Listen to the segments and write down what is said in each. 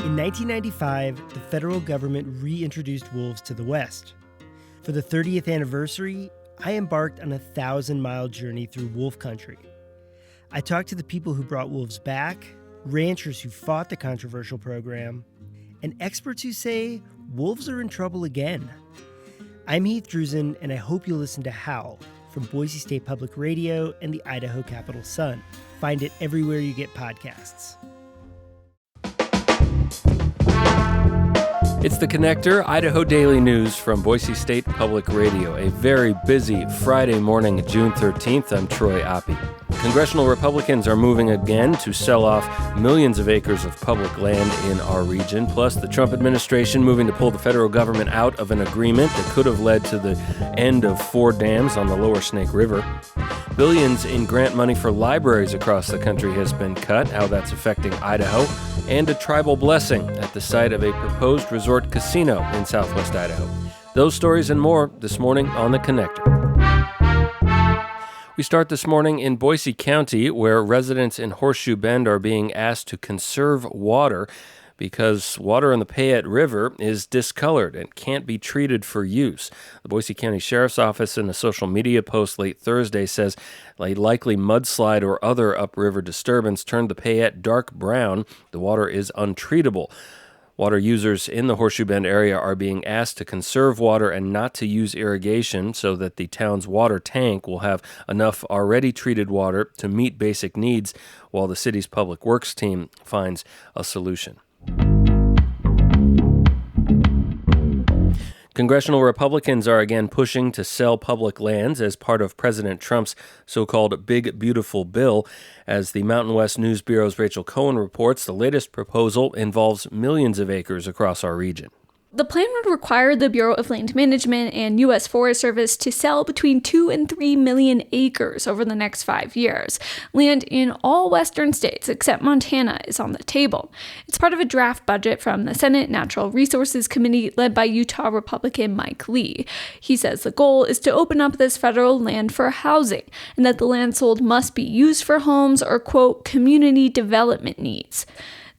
In 1995, the federal government reintroduced wolves to the West. For the 30th anniversary, I embarked on a 1,000-mile journey through wolf country. I talked to the people who brought wolves back, ranchers who fought the controversial program, and experts who say wolves are in trouble again. I'm Heath Drusen, and I hope you'll listen to Howl from Boise State Public Radio and the Idaho Capital Sun. Find it everywhere you get podcasts. It's The Connector, Idaho Daily News from Boise State Public Radio. A very busy Friday morning, June 13th. I'm Troy Oppie. Congressional Republicans are moving again to sell off millions of acres of public land in our region. Plus, the Trump administration moving to pull the federal government out of an agreement that could have led to the end of 4 dams on the lower Snake River. Billions in grant money for libraries across the country has been cut, how that's affecting Idaho, and a tribal blessing at the site of a proposed resort casino in southwest Idaho. Those stories and more this morning on The Connector. We start this morning in Boise County, where residents in Horseshoe Bend are being asked to conserve water because water in the Paiute River is discolored and can't be treated for use. The Boise County Sheriff's Office in a social media post late Thursday says a likely mudslide or other upriver disturbance turned the Paiute dark brown. The water is untreatable. Water users in the Horseshoe Bend area are being asked to conserve water and not to use irrigation so that the town's water tank will have enough already treated water to meet basic needs while the city's public works team finds a solution. Congressional Republicans are again pushing to sell public lands as part of President Trump's so-called Big Beautiful Bill. As the Mountain West News Bureau's Rachel Cohen reports, the latest proposal involves millions of acres across our region. The plan would require the Bureau of Land Management and U.S. Forest Service to sell between 2 and 3 million acres over the next 5 years. Land in all western states except Montana is on the table. It's part of a draft budget from the Senate Natural Resources Committee led by Utah Republican Mike Lee. He says the goal is to open up this federal land for housing and that the land sold must be used for homes or, quote, community development needs.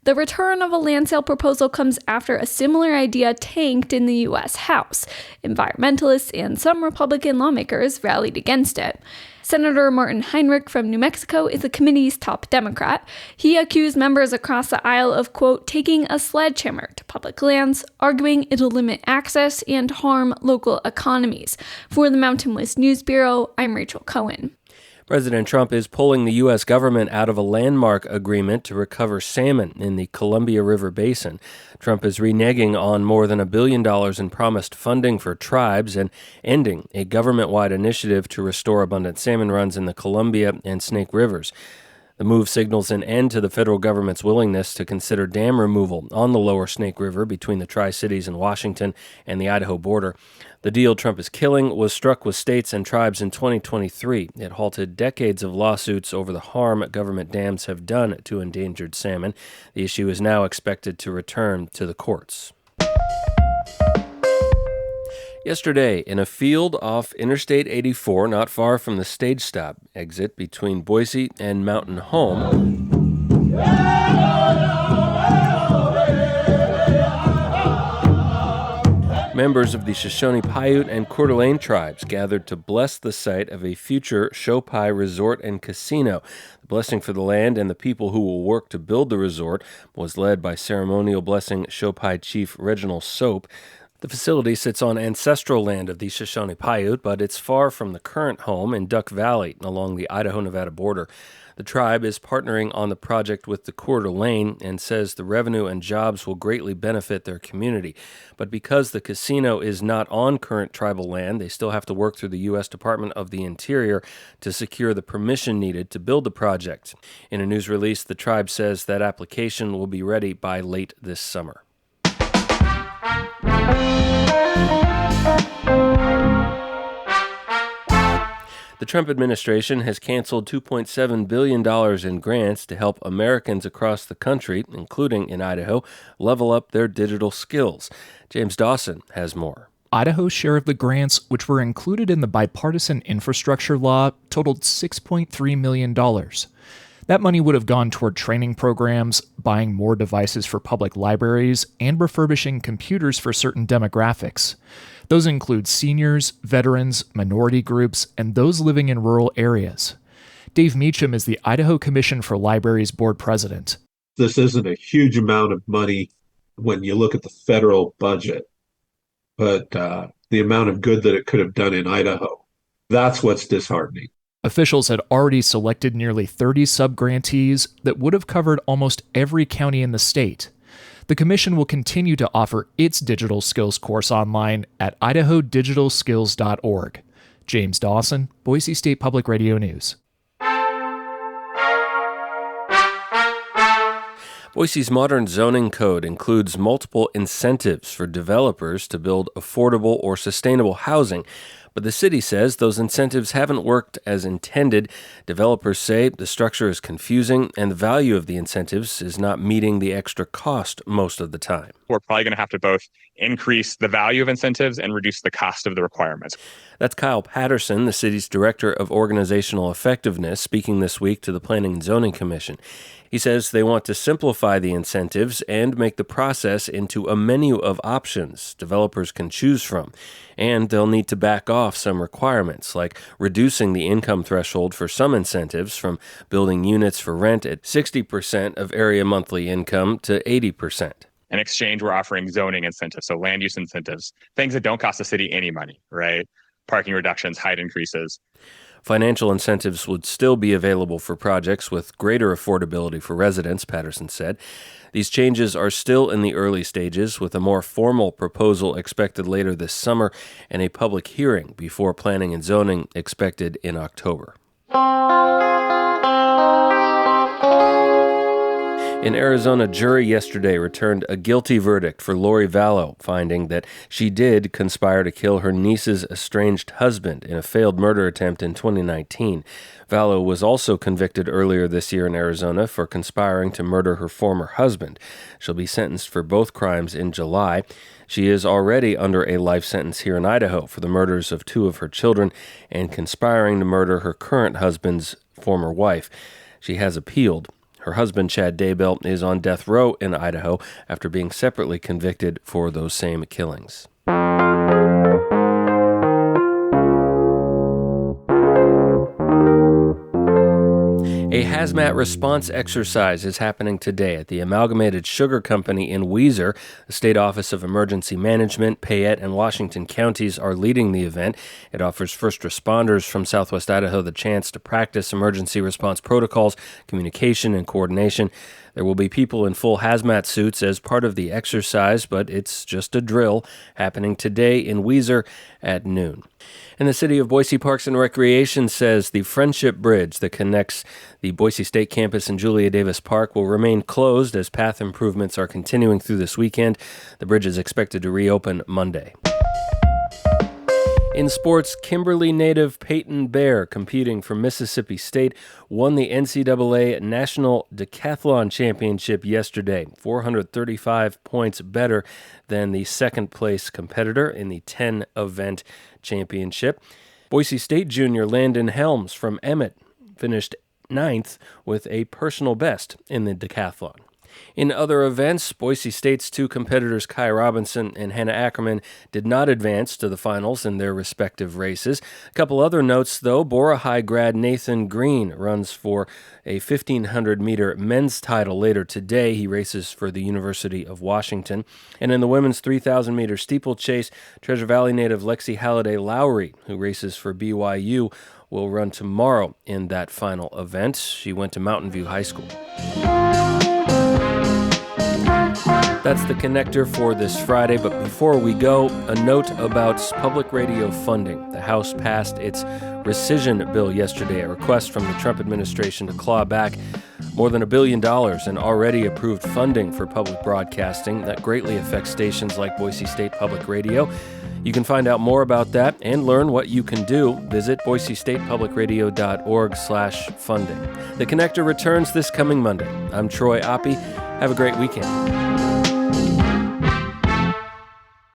The return of a land sale proposal comes after a similar idea tanked in the U.S. House. Environmentalists and some Republican lawmakers rallied against it. Senator Martin Heinrich from New Mexico is the committee's top Democrat. He accused members across the aisle of, quote, taking a sledgehammer to public lands, arguing it'll limit access and harm local economies. For the Mountain West News Bureau, I'm Rachel Cohen. President Trump is pulling the U.S. government out of a landmark agreement to recover salmon in the Columbia River Basin. Trump is reneging on more than $1 billion in promised funding for tribes and ending a government-wide initiative to restore abundant salmon runs in the Columbia and Snake Rivers. The move signals an end to the federal government's willingness to consider dam removal on the lower Snake River between the Tri-Cities in Washington and the Idaho border. The deal Trump is killing was struck with states and tribes in 2023. It halted decades of lawsuits over the harm government dams have done to endangered salmon. The issue is now expected to return to the courts. Yesterday, in a field off Interstate 84, not far from the stage stop exit between Boise and Mountain Home, members of the Shoshone-Paiute and Coeur d'Alene tribes gathered to bless the site of a future Shopai resort and casino. The blessing for the land and the people who will work to build the resort was led by ceremonial blessing Shopai Chief Reginald Soap. The facility sits on ancestral land of the Shoshone-Paiute, but it's far from the current home in Duck Valley along the Idaho-Nevada border. The tribe is partnering on the project with the Coeur d'Alene and says the revenue and jobs will greatly benefit their community. But because the casino is not on current tribal land, they still have to work through the U.S. Department of the Interior to secure the permission needed to build the project. In a news release, the tribe says that application will be ready by late this summer. The Trump administration has canceled $2.7 billion in grants to help Americans across the country, including in Idaho, level up their digital skills. James Dawson has more. Idaho's share of the grants, which were included in the bipartisan infrastructure law, totaled $6.3 million. That money would have gone toward training programs, buying more devices for public libraries, and refurbishing computers for certain demographics. Those include seniors, veterans, minority groups, and those living in rural areas. Dave Meacham is the Idaho Commission for Libraries board president. This isn't a huge amount of money when you look at the federal budget, but the amount of good that it could have done in Idaho, that's what's disheartening. Officials had already selected nearly 30 subgrantees that would have covered almost every county in the state. The commission will continue to offer its digital skills course online at idahodigitalskills.org. James Dawson, Boise State Public Radio News. Boise's modern zoning code includes multiple incentives for developers to build affordable or sustainable housing, but the city says those incentives haven't worked as intended. Developers say the structure is confusing and the value of the incentives is not meeting the extra cost most of the time. We're probably going to have to both increase the value of incentives and reduce the cost of the requirements. That's Kyle Patterson, the city's director of organizational effectiveness, speaking this week to the Planning and Zoning Commission. He says they want to simplify the incentives and make the process into a menu of options developers can choose from. And they'll need to back off some requirements, like reducing the income threshold for some incentives from building units for rent at 60% of area monthly income to 80%. In exchange, we're offering zoning incentives, so land use incentives, things that don't cost the city any money, right? Parking reductions, height increases. Financial incentives would still be available for projects with greater affordability for residents, Patterson said. These changes are still in the early stages, with a more formal proposal expected later this summer and a public hearing before planning and zoning expected in October. An Arizona jury yesterday returned a guilty verdict for Lori Vallow, finding that she did conspire to kill her niece's estranged husband in a failed murder attempt in 2019. Vallow was also convicted earlier this year in Arizona for conspiring to murder her former husband. She'll be sentenced for both crimes in July. She is already under a life sentence here in Idaho for the murders of two of her children and conspiring to murder her current husband's former wife. She has appealed. Her husband, Chad Daybell, is on death row in Idaho after being separately convicted for those same killings. A hazmat response exercise is happening today at the Amalgamated Sugar Company in Weiser. The State Office of Emergency Management, Payette, and Washington counties are leading the event. It offers first responders from Southwest Idaho the chance to practice emergency response protocols, communication, and coordination. There will be people in full hazmat suits as part of the exercise, but it's just a drill happening today in Weiser at noon. And the City of Boise Parks and Recreation says the Friendship Bridge that connects the Boise State campus and Julia Davis Park will remain closed as path improvements are continuing through this weekend. The bridge is expected to reopen Monday. In sports, Kimberly native Peyton Bear, competing for Mississippi State, won the NCAA National Decathlon Championship yesterday, 435 points better than the second-place competitor in the 10-event championship. Boise State junior Landon Helms from Emmett finished 9th with a personal best in the decathlon. In other events, Boise State's two competitors, Kai Robinson and Hannah Ackerman, did not advance to the finals in their respective races. A couple other notes, though. Bora High grad Nathan Green runs for a 1,500-meter men's title later today. He races for the University of Washington. And in the women's 3,000-meter steeplechase, Treasure Valley native Lexi Halliday Lowry, who races for BYU, will run tomorrow in that final event. She went to Mountain View High School. That's the Connector for this Friday, but before we go, a note about public radio funding. The House passed its rescission bill yesterday, a request from the Trump administration to claw back more than $1 billion in already approved funding for public broadcasting that greatly affects stations like Boise State Public Radio. You can find out more about that and learn what you can do. Visit boisestatepublicradio.org/funding. The Connector returns this coming Monday. I'm Troy Oppie. Have a great weekend.